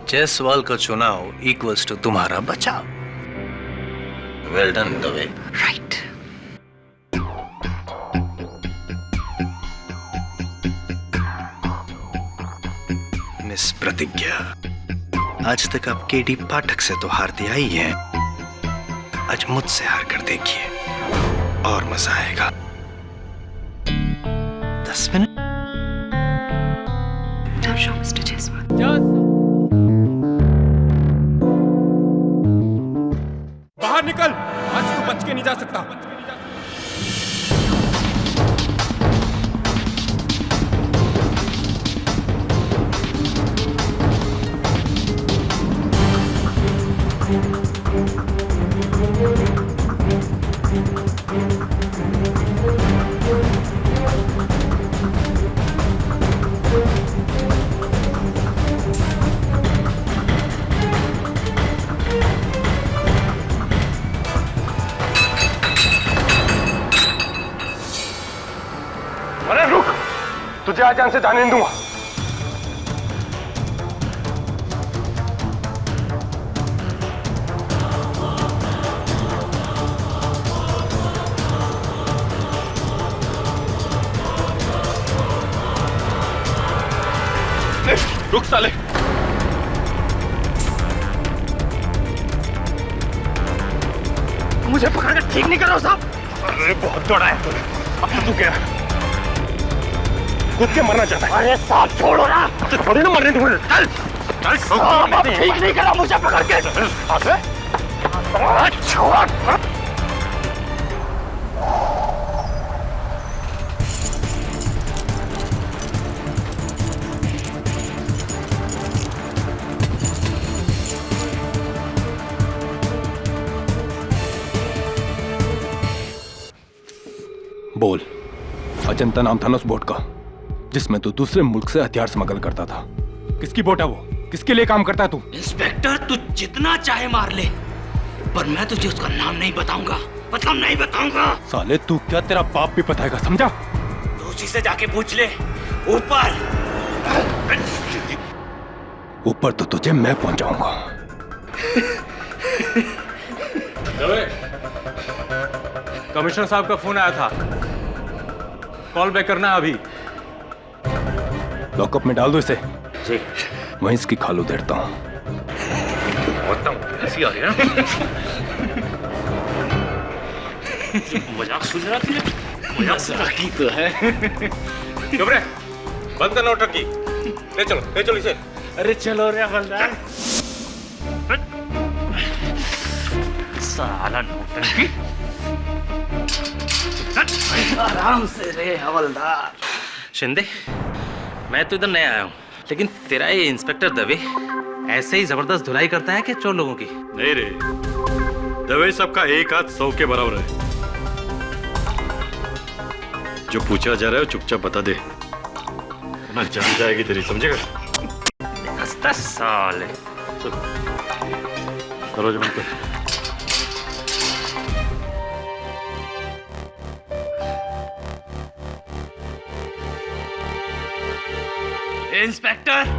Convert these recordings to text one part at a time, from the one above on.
जायसवाल का चुनाव equals to तुम्हारा बचाव। Well done Dave. Right. Miss प्रतिज्ञा, आज तक आप केडी पाठक से तो हारती आई हैं, आज मुझसे हार कर देखिए और मजा आएगा। 10 मिनट। मिस्टर जायसवाल। बाहर निकल, आज तू बच के नहीं जा सकता। अरे रुक, तुझे आज यहाँ से जाने नहीं दूंगा। रुक साले। मुझे पकड़कर ठीक नहीं कर रहा साहब। अरे बहुत दौड़ा है तूने, अब तो तू क्या खुद के मरना चाहता है? अरे साहब छोड़ो ना, थोड़ी ना मरने दूंगा। चल चल, ठीक नहीं करा मुझे पकड़ के। छोड़। बोल, अजंता नाम था ना उस बोट का जिसमें तू दूसरे मुल्क से हथियार स्मगल करता था। किसकी बोट है वो? किसके लिए काम करता है तू? इंस्पेक्टर, तू जितना चाहे मार ले, पर मैं तुझे उसका नाम नहीं बताऊंगा। मतलब नहीं बताऊंगा। साले तू क्या, तेरा बाप भी बताएगा, समझा? तो उसी से जाके पूछ ले। ऊपर ऊपर तो तुझे मैं पहुंचाऊंगा। कमिश्नर साहब का फोन आया था, कॉल बैक करना अभी। लॉकअप में डाल दो इसे। जी। वहीं इसकी खाल उधेड़ता हूँ। ऐसी आ रही है ना? मजाक सुन रहा थी? मजाक की तो है। चुप रहे, बंद करना टर्की। ले चलो इसे। अरे चलो रे हवलदार। साला नौटंकी। आराम से रे हवलदार। शिंदे, मैं तो इधर नया आया हूँ, लेकिन तेरा ये इंस्पेक्टर दवे ऐसे ही जबरदस्त धुलाई करता है कि चोर लोगों की? नहीं रे, दवे सबका एक हाथ 100 के बराबर है। जो पूछा जा रहा है चुपचाप बता दे, ना जान जाएगी तेरी, समझेगा? हंसता साले। दरवाजा बंद कर। इंस्पेक्टर,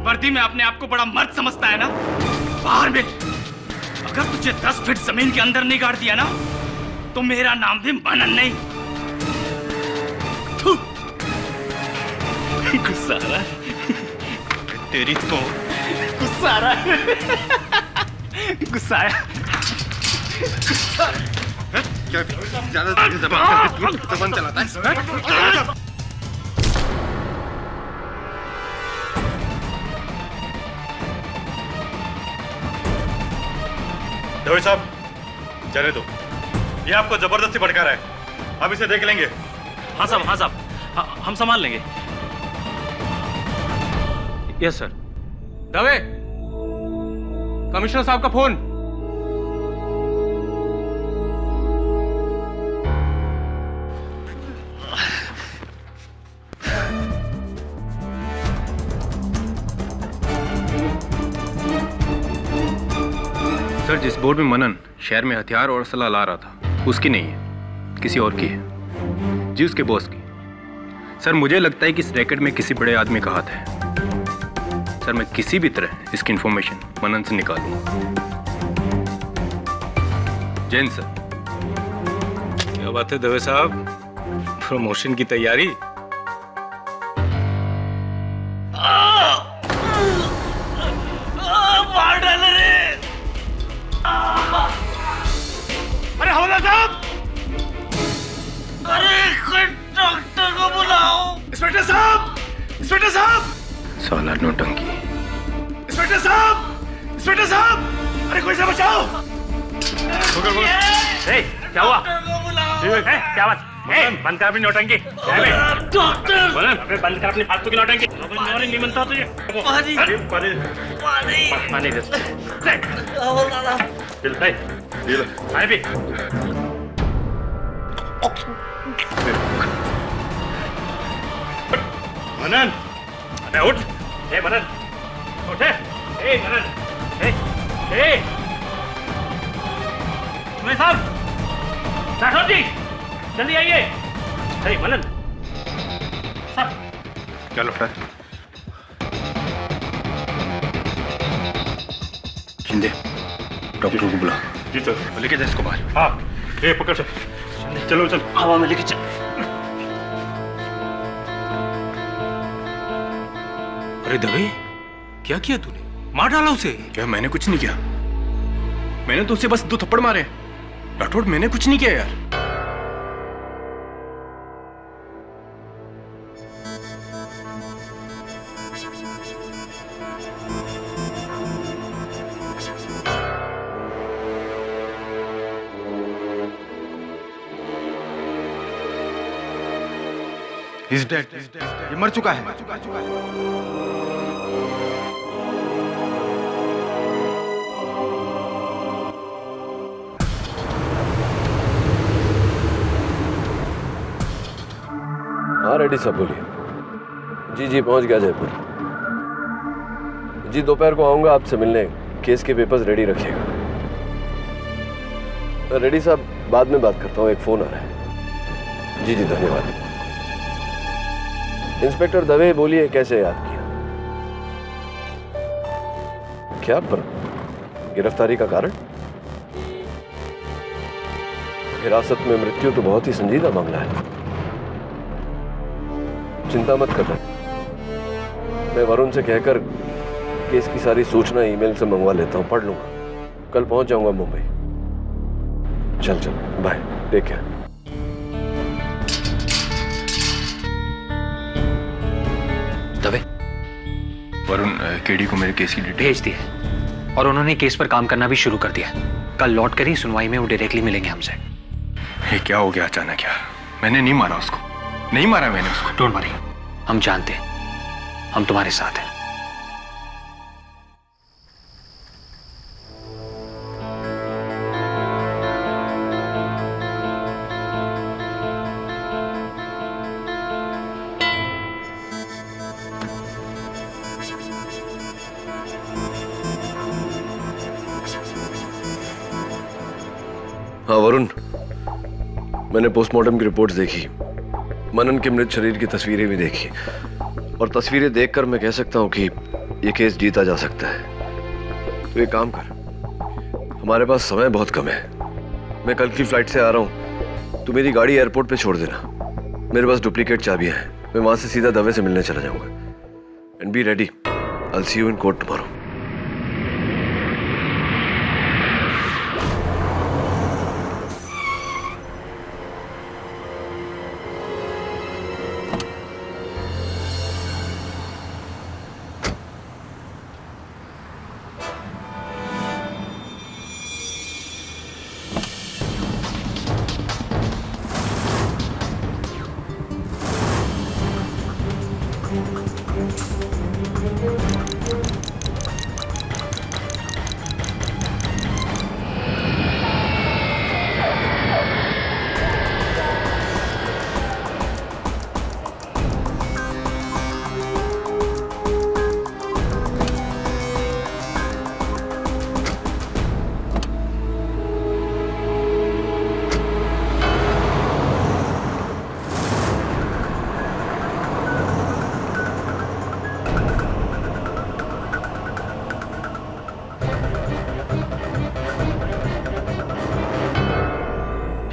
वर्दी में अपने आप को बड़ा मर्द समझता है ना? बाहर मिल। अगर तुझे 10 फीट जमीन के अंदर नहीं गाड़ दिया ना, तो मेरा नाम भी मनन नहीं। गुस्सा आ रहा है तेरी तो। गुस्सा आ रहा है। गुस्सा आया। क्या ज्यादा जबान चलाता है? दवे साहब, जाने दो। ये आपको जबरदस्ती भड़का रहा है, अब इसे देख लेंगे। हाँ साहब, हम संभाल लेंगे। Yes sir. दवे, कमिश्नर साहब का फोन। सर, जिस बोट में मनन शहर में हथियार और असला ला रहा था, उसकी नहीं है, किसी और की है। जी, उसके बॉस की। सर, मुझे लगता है कि इस रैकेट में किसी बड़े आदमी का हाथ है। सर मैं किसी भी तरह इसकी इंफॉर्मेशन मनन से निकालूंगा। जैन सर। क्या बात है दवे साहब, प्रमोशन की तैयारी? मार डाले रे। अरे हवलदार साहब, अरे कोई डॉक्टर को बुलाओ। इंस्पेक्टर साहब, इंस्पेक्टर साहब। साला नौटंकी। इंस्पेक्टर साहब, इंस्पेक्टर साहब, अरे कोई से बचाओ। क्या हुआ? क्या बात? बंद कर अपनी नौटंकी। डॉक्टर बंद कर अपनी फालतू की नौटंकी। नहीं बनता तुझे। पानी दे। पानी पी। मनन, अबे उठ। ए मनन, उठ। ए मनन, ए तुम्हें साहब, राठौर जी, जल्दी आइए। ए मनन, साहब। क्या लौटा? शिंदे, डॉक्टर को बुला। जी सर। लेके जा इसको बाहर। हाँ, ए पकड़ चल। चलो चल। हवा में लेके चल। अरे दवे, क्या किया तूने? मार डाला उसे? क्या मैंने कुछ नहीं किया, मैंने तो उसे बस 2 थप्पड़ मारे। राठौड़ मैंने कुछ नहीं किया यार। He's dead. ये मर चुका है। हाँ रेड्डी साहब बोलिए। जी जी पहुंच गया जयपुर। जी दोपहर को आऊँगा आपसे मिलने। केस के पेपर्स रेडी रखिएगा। रेड्डी साहब बाद में बात करता हूँ, एक फ़ोन आ रहा है। जी जी धन्यवाद। इंस्पेक्टर दवे बोलिए, कैसे याद किया? क्या पर गिरफ्तारी का कारण? हिरासत में मृत्यु तो बहुत ही संजीदा मामला है। चिंता मत करना, मैं वरुण से कहकर केस की सारी सूचना ईमेल से मंगवा लेता हूँ, पढ़ लूंगा। कल पहुंच जाऊंगा मुंबई। चल चल bye, take care. Dave, Varun KD को मेरे केस की डिटेल भेज दिए और उन्होंने केस पर काम करना भी शुरू कर दिया। कल लौट कर ही सुनवाई में वो डायरेक्टली मिलेंगे हमसे। ये क्या हो गया अचानक यार? मैंने नहीं मारा उसको, नहीं मारा मैंने उसको। डोंट वरी, हम जानते हैं, हम तुम्हारे साथ हैं। हाँ वरुण, मैंने पोस्टमार्टम की रिपोर्ट्स देखी, मनन के मृत शरीर की तस्वीरें भी देखी, और तस्वीरें देखकर मैं कह सकता हूँ कि ये केस जीता जा सकता है। तो एक काम कर, हमारे पास समय बहुत कम है। मैं कल की फ्लाइट से आ रहा हूँ, तू मेरी गाड़ी एयरपोर्ट पे छोड़ देना। मेरे पास डुप्लीकेट चाबियाँ हैं, मैं वहाँ से सीधा दवे से मिलने चला जाऊँगा। And be ready, I will see you in court tomorrow.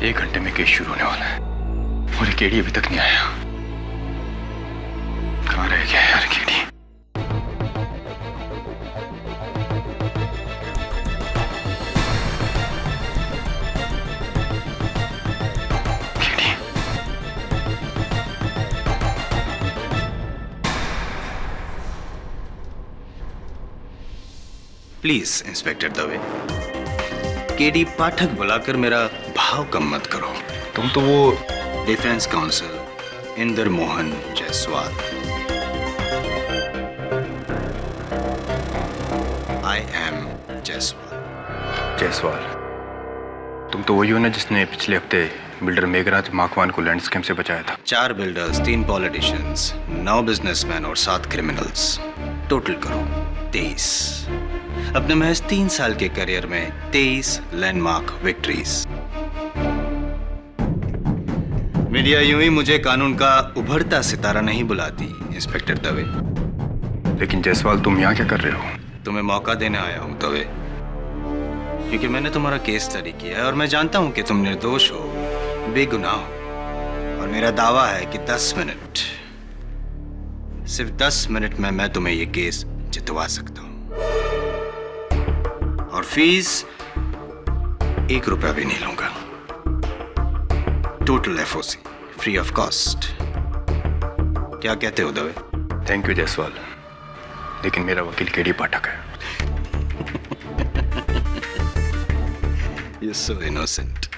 1 घंटे में केस शुरू होने वाला है और ये केडी अभी तक नहीं आया। कहाँ रह गया यार KD? Please inspector Dave, KD Pathak बुलाकर मेरा भाव कम मत करो। तुम तो वो defence counsel Inder Mohan Jaiswal. I am Jaiswal, तुम तो वही हो ना जिसने पिछले हफ्ते बिल्डर मेघराज माकवान को लैंड स्कैम से बचाया था। 4 बिल्डर्स, 3 पॉलिटिशियंस, 9 बिजनेसमैन और 7 क्रिमिनल्स, टोटल करो 23। अपने महज 3 साल के करियर में 23 लैंडमार्क विक्ट्रीज। मीडिया यूं ही मुझे कानून का उभरता सितारा नहीं बुलाती इंस्पेक्टर दवे। लेकिन जायसवाल, तुम यहाँ क्या कर रहे हो? तुम्हें मौका देने आया हूं दवे, क्योंकि मैंने तुम्हारा केस स्टडी किया है और मैं जानता हूं कि तुम निर्दोष हो, बेगुनाह हो। और मेरा दावा है कि 10 मिनट, सिर्फ 10 मिनट में मैं तुम्हें यह केस जितवा सकता हूं। और फीस 1 रुपया भी नहीं लूंगा। Total FOC free of cost. क्या कहते हो दवे? थैंक यू जायसवाल, लेकिन मेरा वकील केडी पाठक है। You're so innocent।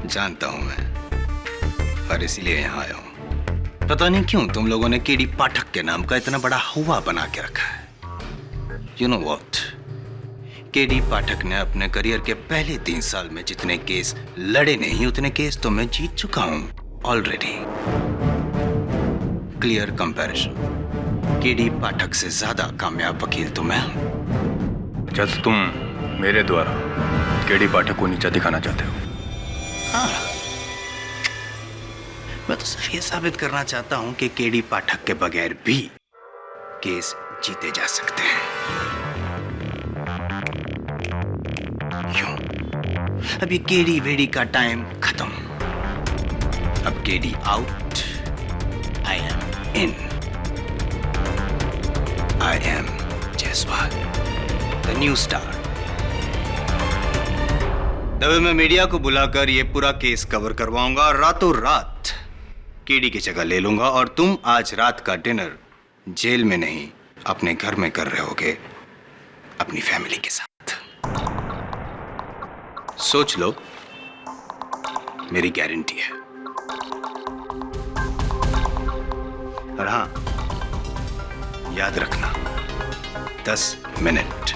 जानता हूं मैं, और इसीलिए यहां आया हूं। पता नहीं क्यों तुम लोगों ने केडी पाठक के नाम का इतना बड़ा हुआ बना के रखा है। You know what? केडी पाठक ने अपने करियर के पहले 3 साल में जितने केस लड़े नहीं, उतने केस तो मैं जीत चुका हूं ऑलरेडी। क्लियर कंपैरिजन, केडी पाठक से ज्यादा कामयाब वकील तो मैं हूं। जज, तुम मेरे द्वारा केडी पाठक को नीचा दिखाना चाहते हो? हाँ, मैं तो सिर्फ ये साबित करना चाहता हूं कि केडी पाठक के बगैर भी केस जीते जा सकते हैं। क्यों? अभी केडी वेडी का टाइम खत्म। अब KD out, I am in. I am Jaiswal, the new star. Dave मैं मीडिया को बुलाकर ये पूरा केस कवर करवाऊंगा और रातों रात केडी की जगह ले लूंगा, और तुम आज रात का डिनर जेल में नहीं, अपने घर में कर रहे होगे अपनी फैमिली के साथ। सोच लो, मेरी गारंटी है। और हाँ, याद रखना, 10 मिनट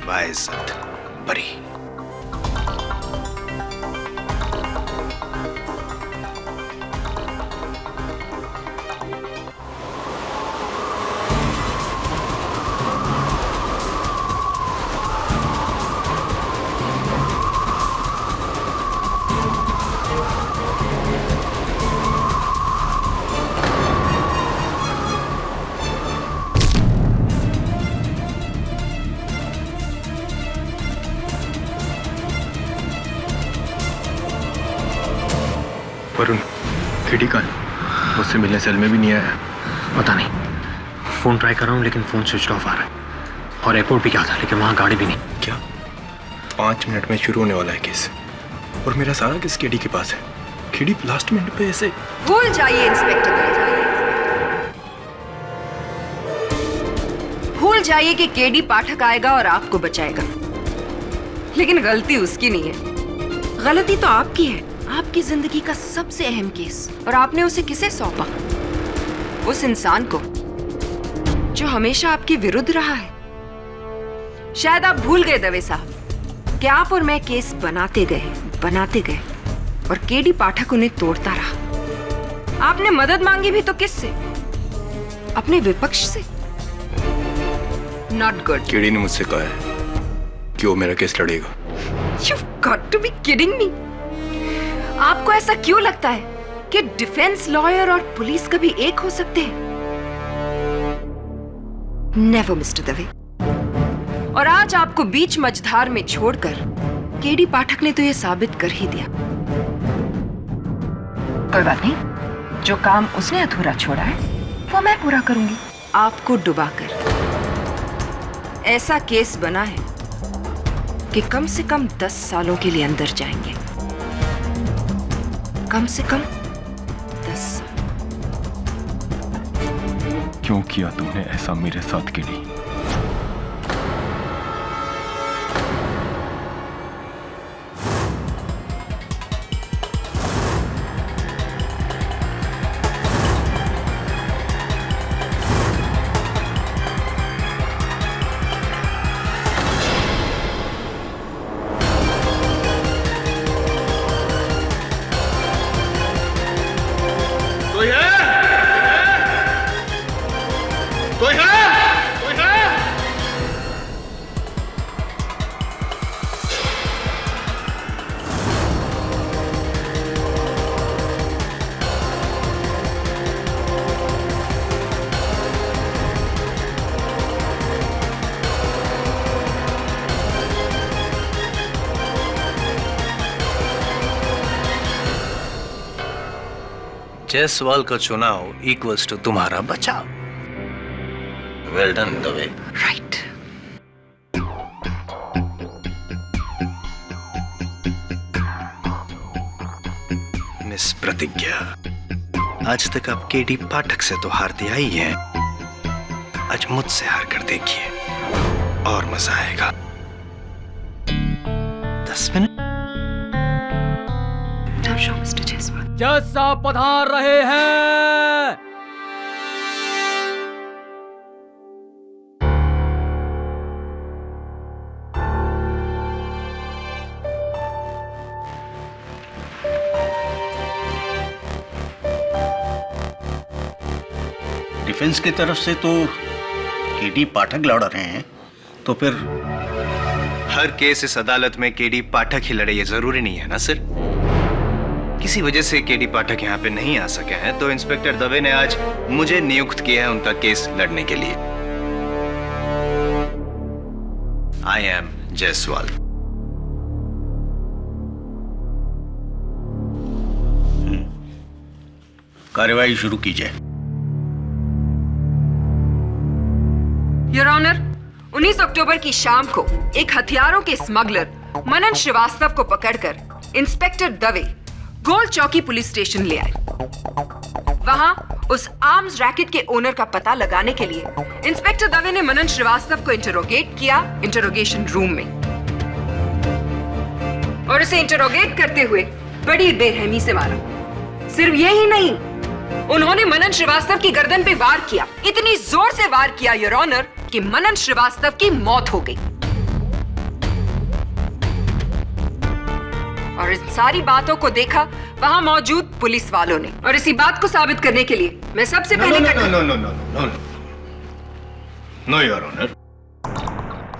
बाइज्जत बरी। वरुण, केडी कहाँ है? मुझसे मिलने सेल में भी नहीं आया। पता नहीं, फोन ट्राई कर रहा हूँ लेकिन फोन स्विच ऑफ आ रहा है। और एयरपोर्ट भी क्या था, लेकिन वहाँ गाड़ी भी नहीं। क्या? 5 मिनट में शुरू होने वाला है केस, और मेरा सारा केस केडी के पास है। केडी लास्ट मिनट पे ऐसे। भूल जाइए इंस्पेक्टर, भूल जाइए कि केडी पाठक आएगा और आपको बचाएगा। लेकिन गलती उसकी नहीं है, गलती तो आपकी है। आपकी जिंदगी का सबसे अहम केस, और आपने उसे किसे सौंपा? उस इंसान को जो हमेशा आपके विरुद्ध रहा है। शायद आप भूल गए दवे साहब कि आप और मैं केस बनाते गए और केडी पाठक उन्हें तोड़ता रहा। आपने मदद मांगी भी तो किससे? अपने विपक्ष से। Not good. केडी ने मुझसे कहा है कि वो मेरा केस लड़ेगा। You've got to be kidding me। आपको ऐसा क्यों लगता है कि डिफेंस लॉयर और पुलिस कभी एक हो सकते हैं? Never mister Dave. और आज आपको बीच मझधार में छोड़कर केडी पाठक ने तो यह साबित कर ही दिया कोई बात नहीं, जो काम उसने अधूरा छोड़ा है वो मैं पूरा करूंगी। आपको डुबाकर ऐसा केस बना है कि कम से कम 10 सालों के लिए अंदर जाएंगे। कम से कम 10 साल। क्यों किया तुमने ऐसा मेरे साथ केडी? कोई है? कोई है? कोई है? जायसवाल का चुनाव इक्वल्स टू तुम्हारा बचाव। Well done Dave. Right. Miss प्रतिज्ञा, आज तक आप केडी पाठक से तो हारती आई हैं, आज मुझसे हार कर देखिए और मजा आएगा। 10 मिनट। मिस्टर जायसवाल। जज साहब पधार रहे हैं। डिफेंस की तरफ से तो केडी पाठक लड़ रहे हैं, तो फिर हर केस इस अदालत में केडी पाठक ही लड़े, ये जरूरी नहीं है ना सर। किसी वजह से केडी पाठक यहाँ पे नहीं आ सके हैं, तो इंस्पेक्टर दवे ने आज मुझे नियुक्त किया है उनका केस लड़ने के लिए। आई एम जायसवाल। कार्यवाही शुरू कीजिए। योर ऑनर, 19 अक्टूबर की शाम को एक हथियारों के स्मगलर मनन श्रीवास्तव को पकड़कर इंस्पेक्टर दवे गोल चौकी पुलिस स्टेशन ले आए। वहां उस आर्म्स रैकेट के ओनर का पता लगाने के लिए इंस्पेक्टर दवे ने मनन श्रीवास्तव को इंटरोगेट किया इंटरोगेशन रूम में, और उसे इंटरोगेट करते हुए बड़ी बेरहमी से मारा। सिर्फ यही नहीं, उन्होंने मनन श्रीवास्तव की गर्दन पे वार किया, इतनी जोर से वार किया योर ऑनर कि मनन श्रीवास्तव की मौत हो गई। और इन सारी बातों को देखा वहां मौजूद पुलिस वालों ने, और इसी बात को साबित करने के लिए मैं सबसे पहले नो योर ऑनर,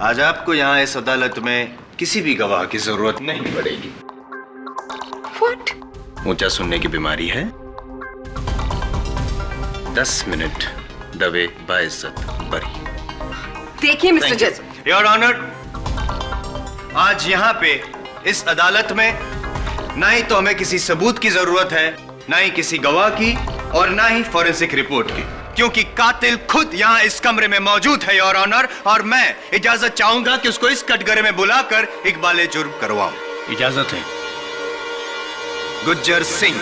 आज आपको यहाँ इस अदालत में किसी भी गवाह की जरूरत नहीं पड़ेगी। What? ऊंचा सुनने की बीमारी है। 10 मिनट दवे बाइज्जत बरी। देखिए मिस्टर जज। योर ऑनर, आज यहाँ पे इस अदालत में ना ही तो हमें किसी सबूत की जरूरत है, ना ही किसी गवाह की, और ना ही फॉरेंसिक रिपोर्ट की, क्योंकि कातिल खुद यहाँ इस कमरे में मौजूद है योर ऑनर, और मैं इजाजत चाहूंगा कि उसको इस कटघरे में बुलाकर इकबाले जुर्म करवाऊं। इजाजत है। Gujjar Singh.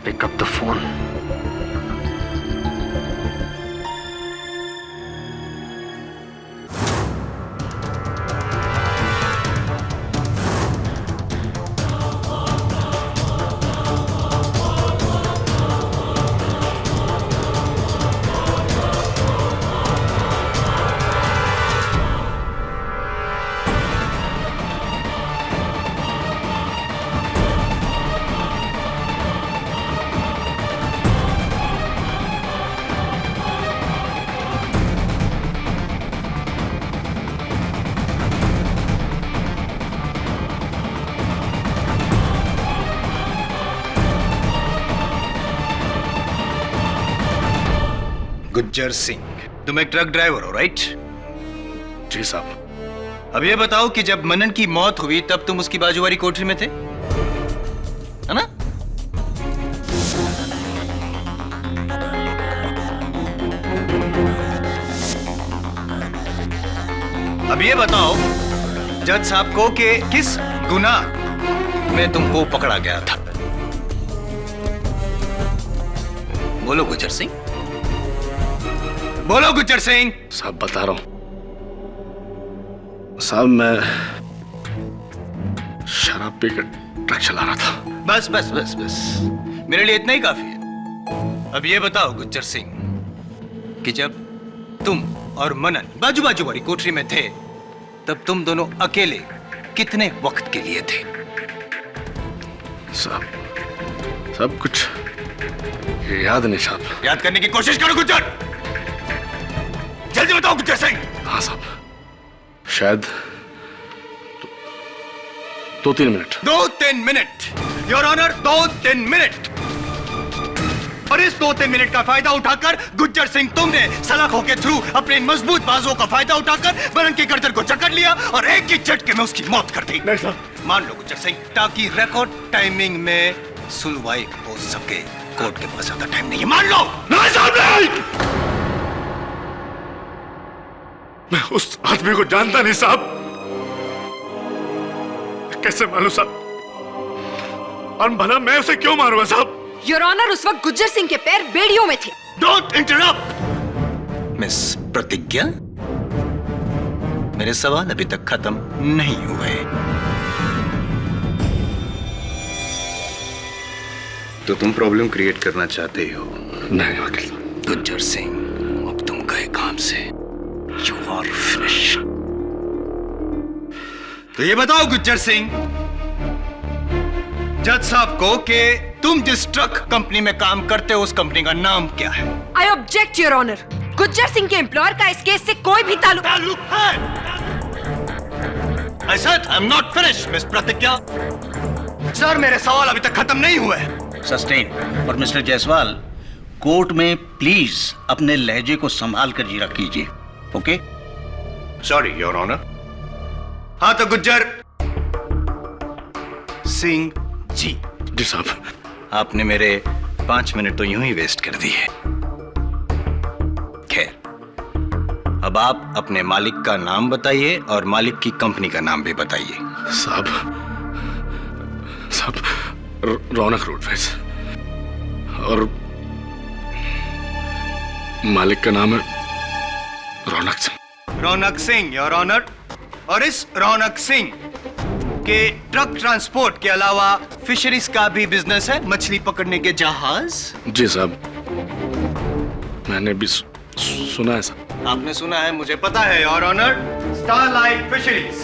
Pick up the phone. Gujjar Singh, तुम एक ट्रक ड्राइवर हो, राइट? जी साहब। अब ये बताओ कि जब मनन की मौत हुई तब तुम उसकी बाजू वाली कोठरी में थे, है ना? अब ये बताओ जज साहब को कि किस गुनाह में तुमको पकड़ा गया था? बोलो गुज्जर सिंह, बोलो गुज्जर सिंह। साहब बता रहा हूं साहब, मैं शराब पीकर ट्रक चला रहा था। बस बस बस बस, मेरे लिए इतना ही काफी है। अब ये बताओ गुज्जर सिंह कि जब तुम और मनन बाजू बाजू वाली कोठरी में थे तब तुम दोनों अकेले कितने वक्त के लिए थे? साहब सब कुछ याद नहीं साहब। याद करने की कोशिश करो गुज्जर, जल्दी बताओ गुज्जर सिंह। हाँ साहब, शायद 2-3 minute. 2-3 minute your honour, 2-3 minute. और इस 2-3 मिनट का फायदा उठाकर गुज्जर सिंह तुमने सलाखों के थ्रू अपने मजबूत बाजुओं का फायदा उठाकर मनन की गर्दन को जकड़ लिया और एक ही झटके में उसकी मौत कर दी। नहीं साहब। मान लो गुज्जर सिंह, ताकि रिकॉर्ड टाइमिंग में सुनवाई हो सके। कोर्ट के पास ज्यादा टाइम नहीं है, मान लो। नहीं साहब नहीं, मैं उस आदमी को जानता नहीं साहब। कैसे मालूम साहब? और भला मैं उसे क्यों मारूंगा साहब? योर ऑनर, उस वक्त गुज्जर सिंह के पैर बेड़ियों में थे। डोंट इंटरप्ट मिस प्रतिज्ञा, मेरे सवाल अभी तक खत्म नहीं हुए। तो तुम प्रॉब्लम क्रिएट करना चाहते हो? नहीं वकील साहब। गुज्जर सिंह, अब तुम गए काम से, यू आर फिनिश। तो ये बताओ गुज्जर सिंह जज साहब को कि तुम जिस ट्रक कंपनी में काम करते हो उस कंपनी का नाम क्या है? I object your honour, Gujjar Singh के एम्प्लॉयर का इस केस से कोई भी ताल्लुक है। I said I'm not finished, miss प्रतिज्ञा। सर, मेरे सवाल अभी तक खत्म नहीं हुए। सस्टेन। और मिस्टर जायसवाल, कोर्ट में प्लीज अपने लहजे को संभाल कर जीरा कीजिए, ओके? Sorry your honour. हाँ तो गुज्जर सिंह जी। जी साहब। आपने मेरे 5 मिनट तो यूं ही वेस्ट कर दिए। खैर, अब आप अपने मालिक का नाम बताइए और मालिक की कंपनी का नाम भी बताइए। साहब रौनक रोडवेज, और मालिक का नाम है रौनक सिंह। रौनक सिंह योर ऑनर। और इस रौनक सिंह के ट्रक ट्रांसपोर्ट के अलावा फिशरीज का भी बिजनेस है, मछली पकड़ने के जहाज। जी साहब, मैंने भी सुना है साहब। आपने सुना है, मुझे पता है योर ऑनर। स्टारलाइट फिशरीज,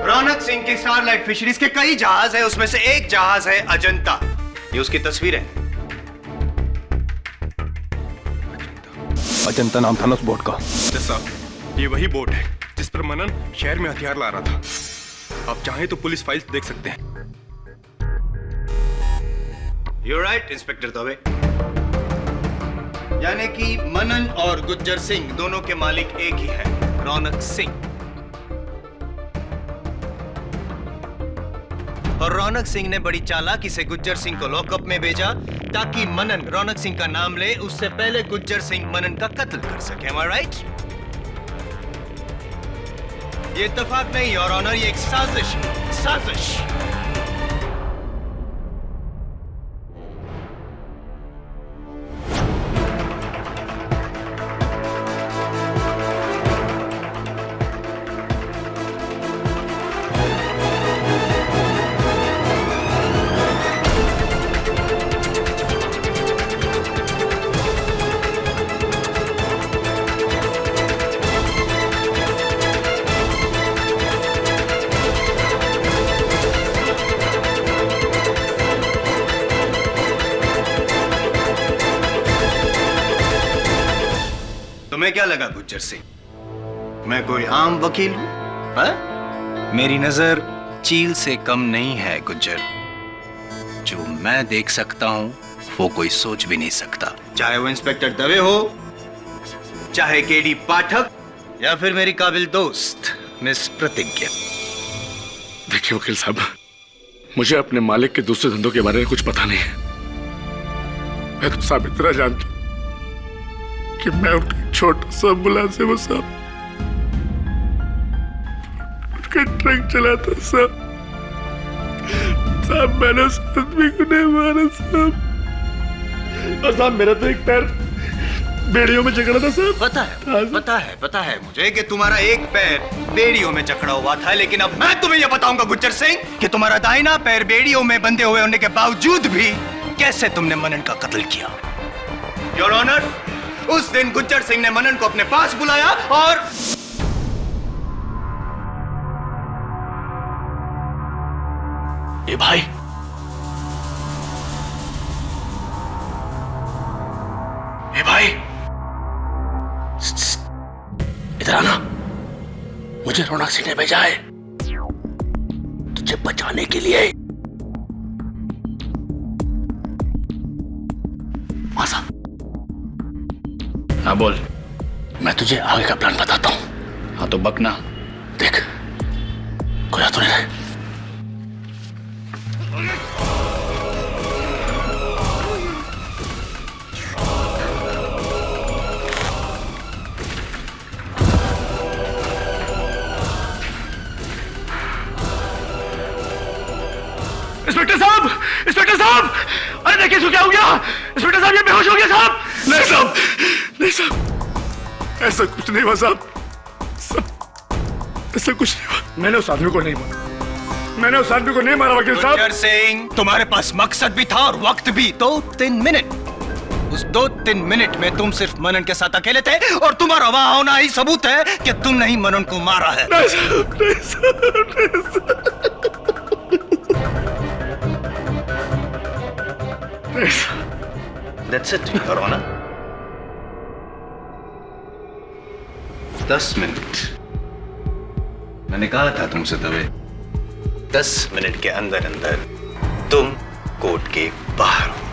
रौनक सिंह की स्टारलाइट फिशरीज के कई जहाज है, उसमें से एक जहाज है अजंता। ये उसकी तस्वीर है। अजंता नाम था ना उस बोट का। साहब, ये वही बोट है जिस पर मनन शहर में हथियार ला रहा था। आप चाहें तो पुलिस फाइल्स देख सकते हैं। You're right, inspector Dave. यानी कि मनन और गुज्जर सिंह दोनों के मालिक एक ही है, रौनक सिंह। और रौनक सिंह ने बड़ी चालाकी से गुज्जर सिंह को लॉकअप में भेजा ताकि मनन रौनक सिंह का नाम ले, उससे पहले गुज्जर सिंह मनन का कत्ल कर सके। Am I right? ये इत्तेफाक नहीं योर ऑनर, ये एक साजिश है, साजिश। तुम्हें क्या लगा गुज्जर सिंह, मैं कोई आम वकील हूं? मेरी नजर चील से कम नहीं है गुज्जर। जो मैं देख सकता हूं वो कोई सोच भी नहीं सकता, चाहे वो इंस्पेक्टर दवे हो, चाहे केडी पाठक, या फिर मेरी काबिल दोस्त मिस प्रतिज्ञा। देखिए वकील साहब, मुझे अपने मालिक के दूसरे धंधों के बारे में कुछ पता नहीं है। मैं तो साहब इतना जानता कि मैं उनका छोटा सा मुलाजिम साहब, उनका ट्रक चलाता साहब। साहब मैंने उस आदमी को नहीं मारा साहब, और साहब मेरा तो एक पैर बेड़ियों में जकड़ा था साहब। पता है मुझे कि तुम्हारा एक पैर बेड़ियों में जकड़ा हुआ था, लेकिन अब मैं तुम्हें यह बताऊंगा गुज्जर सिंह कि तुम्हारा दाहिना पैर बेड़ियों में बंधे हुए होने के बावजूद भी कैसे तुमने मनन का कत्ल किया। योर ऑनर, उस दिन गुज्जर सिंह ने मनन को अपने पास बुलाया और ए भाई, ए भाई, इधर आना। मुझे रौनक सिंह ने भेजा है तुझे बचाने के लिए। मासा, हाँ बोल। मैं तुझे आगे का प्लान बताता हूं। हाँ तो बकना। देख, कोई तो नहीं रहे। इंस्पेक्टर साहब, अरे देखिए इसको क्या हो गया। इंस्पेक्टर साहब, ये बेहोश हो गया साहब। नहीं साहब, नहीं साहब, ऐसा कुछ नहीं हुआ साहब, ऐसा कुछ नहीं हुआ। मैंने उस आदमी को नहीं मारा, मैंने उस आदमी को नहीं मारा वकील साहब। गुज्जर सिंह, तुम्हारे पास मकसद भी था और वक्त भी। 2-3 मिनट, उस 2-3 मिनट में तुम सिर्फ मनन के साथ अकेले थे और तुम्हारा वहां होना ही सबूत है कि तुमने ही मनन को मारा है। नहीं साहब, नहीं साहब, नहीं साहब। That's it, Your Honor. 10 minute, मैंने कहा था तुमसे दवे, 10 मिनट के अंदर अंदर तुम कोर्ट के बाहर होगे।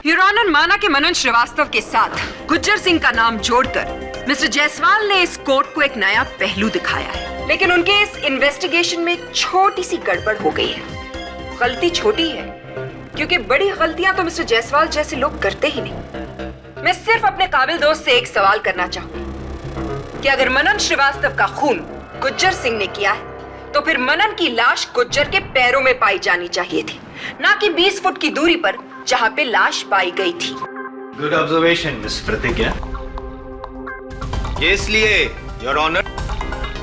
योर ऑनर, माना कि मनन श्रीवास्तव के साथ गुज्जर सिंह का नाम जोड़कर मिस्टर जायसवाल ने इस कोर्ट को एक नया पहलू दिखाया है, लेकिन उनके इस इन्वेस्टिगेशन में छोटी सी गड़बड़ हो गई है। गलती छोटी है क्योंकि बड़ी गलतियां तो मिस्टर जायसवाल जैसे लोग करते ही नहीं। मैं सिर्फ अपने काबिल दोस्त से एक सवाल करना चाहूंगी कि अगर मनन श्रीवास्तव का खून गुज्जर सिंह ने किया है तो फिर मनन की लाश गुज्जर के पैरों में पाई जानी चाहिए थी, ना कि 20 फुट की दूरी पर जहां पे लाश पाई गई थी। गुड ऑब्जर्वेशन मिस प्रतिज्ञा। ये इसलिए योर ऑनर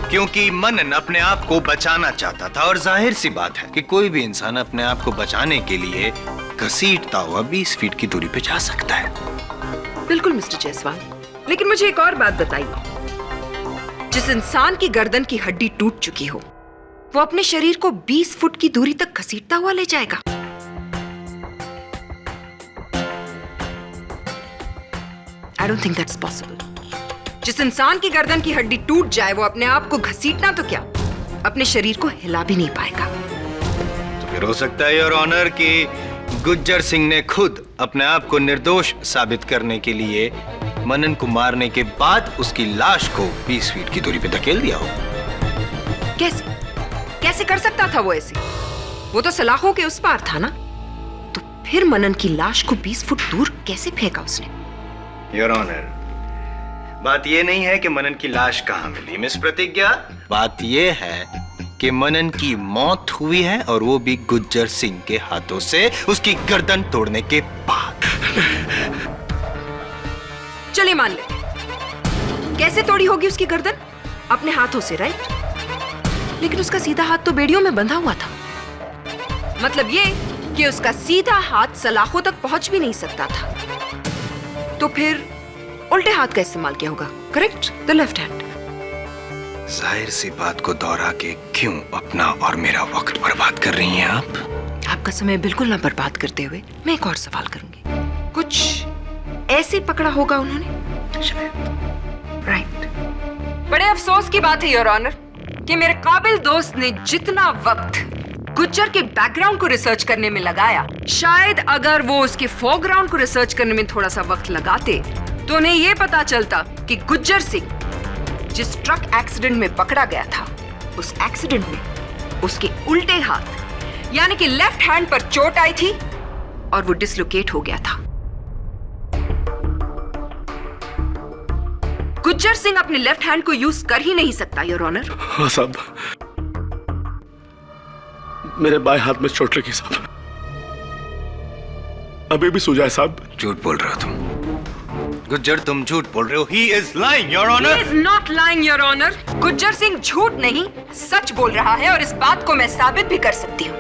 क्योंकि मनन अपने आप को बचाना चाहता था, और जाहिर सी बात है कि कोई भी इंसान अपने आप को बचाने के लिए घसीटता हुआ 20 फीट की दूरी पे जा सकता है। बिल्कुल मिस्टर जायसवाल, लेकिन मुझे एक और बात बताइए, जिस इंसान की गर्दन की हड्डी टूट चुकी हो वो अपने शरीर को 20 फुट की दूरी तक घसीटता हुआ ले जाएगा? I don't think that's possible. जिस इंसान की गर्दन की हड्डी टूट जाए वो अपने आप को घसीटना तो क्या, अपने शरीर को हिला भी नहीं पाएगा। तो फिर हो सकता है योर ऑनर कि गुज्जर सिंह ने खुद अपने आप को निर्दोष साबित करने के लिए मनन को मारने के बाद उसकी लाश को 20 फीट की दूरी पे धकेल दिया हो। कैसे कैसे कर सकता था वो ऐसे? वो तो सलाखों के उस पार था ना, तो फिर मनन की लाश को 20 फुट दूर कैसे फेंका उसने? योर ऑनर, बात यह नहीं है कि मनन की लाश कहां मिली मिस प्रतिज्ञा, बात यह है कि मनन की मौत हुई है और वो भी गुज्जर सिंह के हाथों से, उसकी गर्दन तोड़ने के बाद। चलिए मान लेते हैं। कैसे तोड़ी होगी उसकी गर्दन? अपने हाथों से, राइट? लेकिन उसका सीधा हाथ तो बेड़ियों में बंधा हुआ था। मतलब ये कि उसका सीधा हाथ सलाखों तक पहुंच भी नहीं सकता था। तो फिर उल्टे हाथ का इस्तेमाल किया होगा, करेक्ट? The left hand. जाहिर सी बात को दोहरा के क्यों अपना और मेरा वक्त बर्बाद कर रही हैं आप? आपका समय बिल्कुल ना बर्बाद करते हुए मैं एक और सवाल करूंगी। कुछ ऐसे पकड़ा होगा उन्होंने, राइट? बड़े अफसोस की बात है योर ऑनर कि मेरे काबिल दोस्त ने जितना वक्त गुज्जर के बैकग्राउंड को रिसर्च करने में लगाया, शायद अगर वो उसके फोरग्राउंड को रिसर्च करने में थोड़ा सा वक्त लगाते तो उन्हें यह पता चलता कि गुज्जर सिंह जिस ट्रक एक्सीडेंट में पकड़ा गया था, उस एक्सीडेंट में उसके उल्टे हाथ यानी कि लेफ्ट हैंड पर चोट आई थी और वो डिसलोकेट हो गया था। गुज्जर सिंह अपने लेफ्ट हैंड को यूज कर ही नहीं सकता योर ऑनर। हाँ साहब, मेरे बाएं हाथ में चोट लगी साहब, अभी भी सूजा है साहब। झूठ बोल रहे हो तुम गुज्जर, तुम झूठ बोल रहे हो। He is lying, Your Honor. He is not lying, Your Honor. Gujjar Singh झूठ नहीं सच बोल रहा है और इस बात को मैं साबित भी कर सकती हूँ।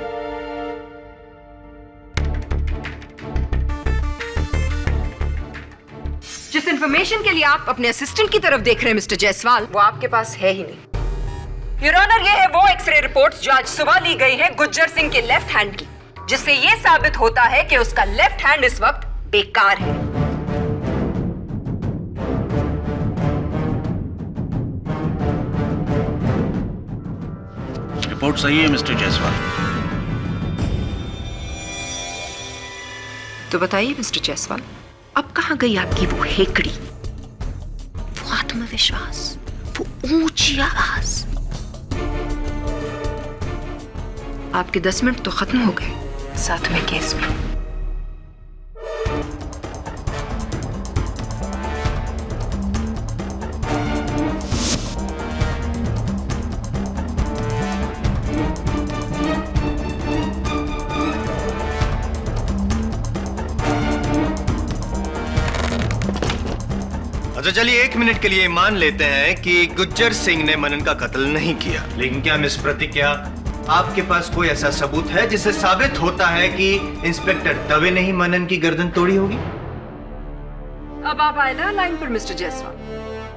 जिस इंफॉर्मेशन के लिए आप अपने असिस्टेंट की तरफ देख रहे हैं मिस्टर जायसवाल, वो आपके पास है ही नहीं। योर ऑनर, ये है वो एक्सरे रिपोर्ट्स जो आज सुबह ली गई है गुज्जर सिंह के लेफ्ट हैंड की, जिससे ये साबित होता है कि उसका लेफ्ट हैंड इस वक्त बेकार है। रिपोर्ट सही है मिस्टर जायसवाल। तो बताइए मिस्टर जायसवाल, अब कहां गई आपकी वो हेकड़ी, वो आत्मविश्वास, वो ऊंची आवाज? आपके 10 मिनट तो खत्म हो गए, साथ में केस में। अच्छा चलिए 1 मिनट के लिए मान लेते हैं कि गुज्जर सिंह ने मनन का कत्ल नहीं किया, लेकिन क्या मिस प्रतिज्ञा आपके पास कोई ऐसा सबूत है जिससे साबित होता है कि इंस्पेक्टर दवे ने ही मनन की गर्दन तोड़ी होगी? अब आप आए ना लाइन पर मिस्टर जायसवाल,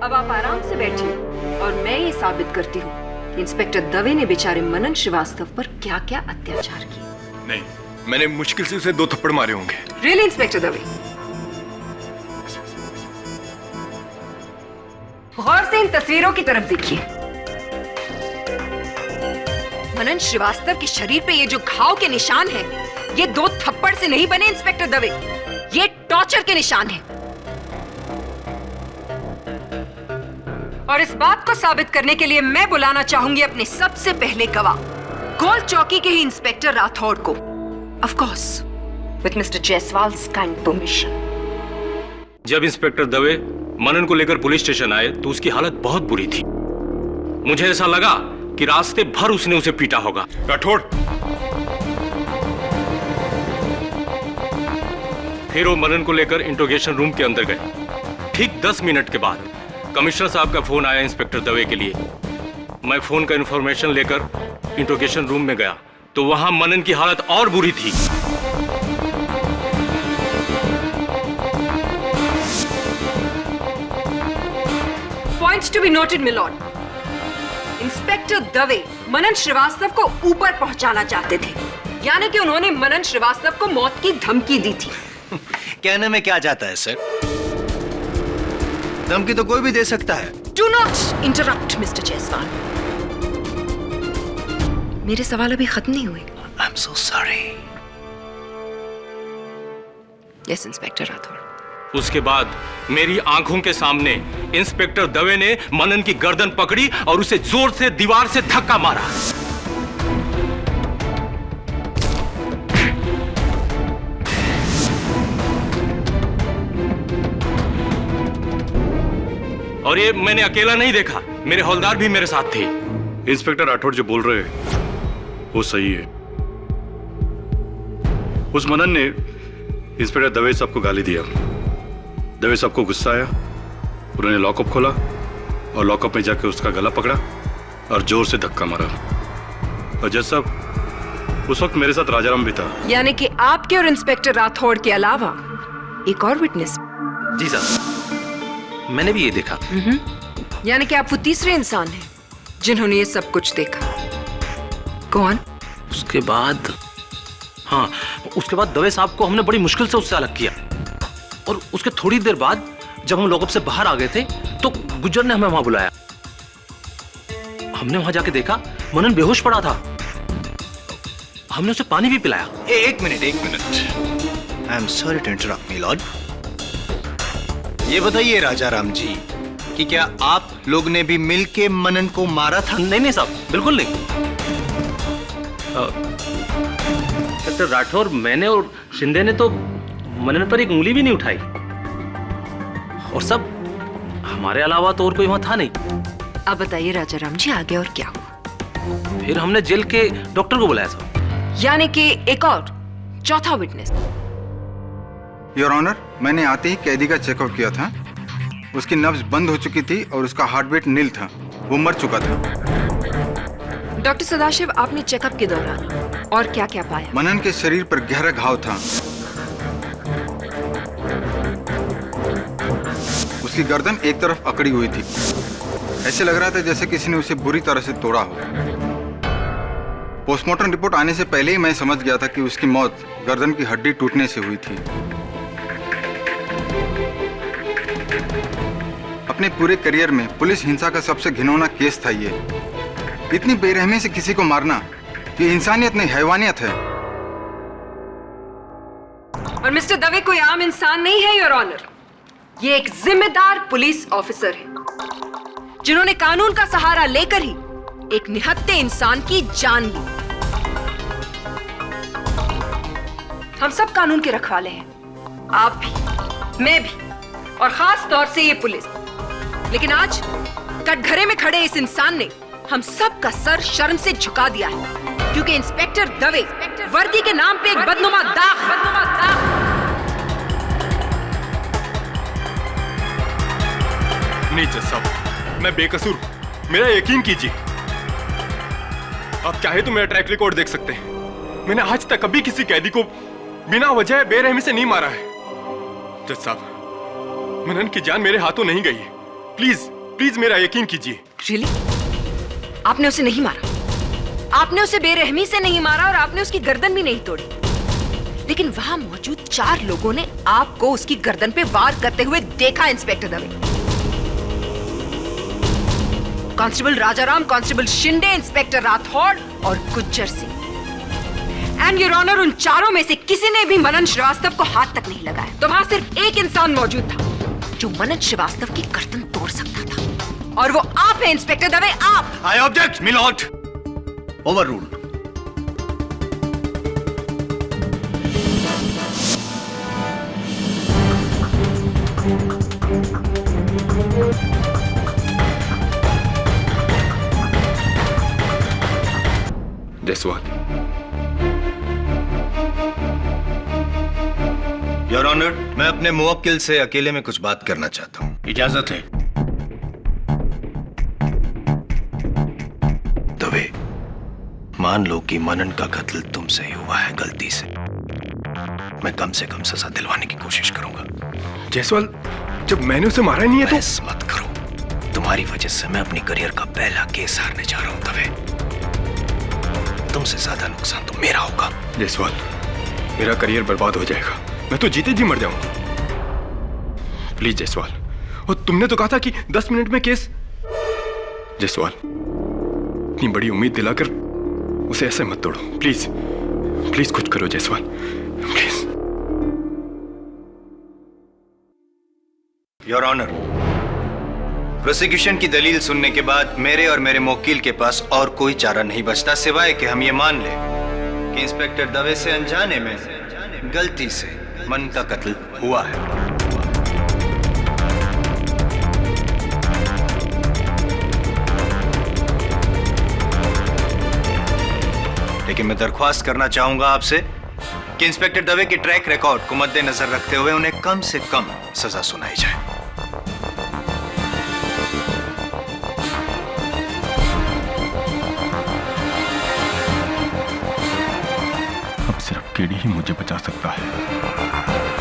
अब आप आराम से बैठिए और मैं ये साबित करती हूँ कि इंस्पेक्टर दवे ने बेचारे मनन श्रीवास्तव पर क्या क्या अत्याचार किए। नहीं, मैंने मुश्किल से उसे 2 थप्पड़ मारे होंगे। Really inspector Dave? गौर से इन तस्वीरों की तरफ देखिए। मनन श्रीवास्तव के शरीर पे ये जो घाव के निशान हैं, ये 2 थप्पड़ से नहीं बने इंस्पेक्टर दवे, ये टॉर्चर के निशान हैं। और इस बात को साबित करने के लिए मैं बुलाना चाहूंगी अपने सबसे पहले गवाह, गोल चौकी के ही इंस्पेक्टर राठौड़ को, of course with mister Jaiswal's kind permission. जब इंस्पेक्टर दवे मनन को लेकर पुलिस स्टेशन आए तो उसकी हालत बहुत बुरी थी। मुझे ऐसा लगा कि रास्ते भर उसने उसे पीटा होगा। राठौड़, फिर वो मनन को लेकर इंट्रोगेशन रूम के अंदर गए। ठीक 10 मिनट के बाद कमिश्नर साहब का फोन आया इंस्पेक्टर दवे के लिए। मैं फोन का इंफॉर्मेशन लेकर इंट्रोगेशन रूम में गया तो वहां मनन की हालत और बुरी थी। Points to be noted, milord. Inspector Dave Manan Shrivastava को ऊपर पहुंचाना चाहते थे, यानी कि उन्होंने मनन श्रीवास्तव को मौत की धमकी दी थी। कहने में क्या जाता है सर, धमकी तो कोई भी दे सकता है। Do not interrupt, mister Jaiswal. मेरे सवाल अभी खत्म नहीं हुए। I'm so sorry. Yes, inspector Rathore. उसके बाद मेरी आंखों के सामने इंस्पेक्टर दवे ने मनन की गर्दन पकड़ी और उसे जोर से दीवार से धक्का मारा। और ये मैंने अकेला नहीं देखा, मेरे हवलदार भी मेरे साथ थे। इंस्पेक्टर राठौड़ जो बोल रहे हैं वो सही है। उस मनन ने इंस्पेक्टर दवे साहब को गाली दिया। दवे साहब को गुस्सा आया उन्होंने लॉकअप खोला और लॉकअप में जाके उसका गला पकड़ा और जोर से धक्का मारा। और जज साहब, उस वक्त मेरे साथ राजाराम भी था। यानी कि आपके और इंस्पेक्टर राठौड़ के अलावा एक और विटनेस। जी साहब, मैंने भी ये देखा। यानी कि आप वो तीसरे इंसान हैं जिन्होंने ये सब कुछ देखा। कौन? उसके बाद, हाँ, उसके बाद दवे साहब को हमने बड़ी मुश्किल से उससे अलग किया। और उसके थोड़ी देर बाद जब हम लॉकअप से बाहर आ गए थे तो गुज्जर ने हमें वहां बुलाया। हमने वहां जाके देखा मनन बेहोश पड़ा था। हमने उसे पानी भी पिलाया। एक minute I am sorry to interrupt my lord. ये बताइए राजाराम जी कि क्या आप लोग ने भी मिलके मनन को मारा था? नहीं साहब, बिल्कुल नहीं। डॉक्टर राठौर, मैंने और शिंदे ने तो मनन पर एक उंगली भी नहीं उठाई। और सब हमारे अलावा तो और कोई वहां था नहीं। अब बताइए राजाराम जी, आगे और क्या हुआ? फिर हमने जेल के डॉक्टर को बुलाया साहब। यानी कि एक और चौथा विटनेस। योर ऑनर, मैंने आते ही कैदी का चेकआउट किया था। उसकी नब्ज बंद हो चुकी थी और उसका हार्ट बीट नील था। वो मर चुका था। डॉक्टर सदाशिव, आपने चेकअप के दौरान और क्या क्या पाया? मनन के शरीर पर गहरा घाव था। उसकी गर्दन एक तरफ अकड़ी हुई थी। ऐसे लग रहा था जैसे किसी ने उसे बुरी तरह से तोड़ा हो। पोस्टमार्टम रिपोर्ट आने से पहले ही मैं समझ गया था कि उसकी मौत गर्दन की हड्डी टूटने से हुई थी। अपने पूरे करियर में पुलिस हिंसा का सबसे घिनौना केस था ये। इतनी बेरहमी से किसी को मारना, ये इंसानियत नहीं, हैवानियत है। और मिस्टर दवे कोई आम इंसान नहीं है योर ऑनर। ये एक जिम्मेदार पुलिस ऑफिसर है जिन्होंने कानून का सहारा लेकर ही एक निहत्थे इंसान की जान ली। हम सब कानून के रखवाले हैं, आप भी, मैं भी, और खास तौर से ये पुलिस। लेकिन आज कटघरे में खड़े इस इंसान ने हम सब का सर शर्म से झुका दिया है, क्योंकि इंस्पेक्टर दवे वर्दी के नाम पे एक बदनुमा दाग। नहीं जज साहब, मैं बेकसूर, मेरा यकीन कीजिए। आप चाहे तो मेरा ट्रैक रिकॉर्ड देख सकते हैं। मैंने आज तक कभी किसी कैदी को बिना वजह बेरहमी से नहीं मारा है। जज साहब, मनन की जान मेरे हाथों नहीं गई है। प्लीज मेरा यकीन कीजिए। रियली? आपने उसे नहीं मारा? आपने उसे बेरहमी से नहीं मारा और आपने उसकी गर्दन भी नहीं तोड़ी। लेकिन वहां मौजूद 4 लोगों ने आपको उसकी गर्दन पे वार करते हुए देखा। Inspector Dave, constable Rajaram, constable Shinde, inspector Rathore और Gujjar Singh. And your honour, उन चारों में से किसी ने भी मनन श्रीवास्तव को हाथ तक नहीं लगाया। तो वहां सिर्फ एक इंसान मौजूद था जो मनन श्रीवास्तव की गर्दन तोड़ सकता था, और वो आप हैं इंस्पेक्टर दवे, आप। I object milord. Overruled. Jaiswal. Your honour, मैं अपने मुवक्किल से अकेले में कुछ बात करना चाहता हूँ। इजाजत है। दवे, मान लो कि मनन का कत्ल तुमसे ही हुआ है गलती से। मैं कम से कम सजा दिलवाने की कोशिश करूंगा। जयसवाल, जब मैंने उसे मारा नहीं है तो। बहस मत करो। तुम्हारी वजह से मैं अपनी करियर का पहला केस हारने जा रहा हूं दवे। तुमसे ज्यादा नुकसान तो मेरा होगा। जयसवाल, मेरा करियर बर्बाद हो जाएगा। मैं तो जीते जी मर जाऊंगा। प्लीज जयसवाल, और तुमने तो कहा था कि 10 मिनट में केस। जयसवाल, इतनी बड़ी उम्मीद दिलाकर उसे ऐसे मत तोड़ो। प्लीज कुछ करो Jaiswal, please. Your honour, prosecution की दलील सुनने के बाद मेरे और मेरे मुवक्किल के पास और कोई चारा नहीं बचता सिवाय कि हम ये मान लें कि इंस्पेक्टर दवे से अनजाने में गलती से मनन का कत्ल हुआ है। लेकिन मैं दरख्वास्त करना चाहूंगा आपसे कि इंस्पेक्टर दवे के ट्रैक रिकॉर्ड को मद्देनजर रखते हुए उन्हें कम से कम सजा सुनाई जाए। केडी ही मुझे बचा सकता है।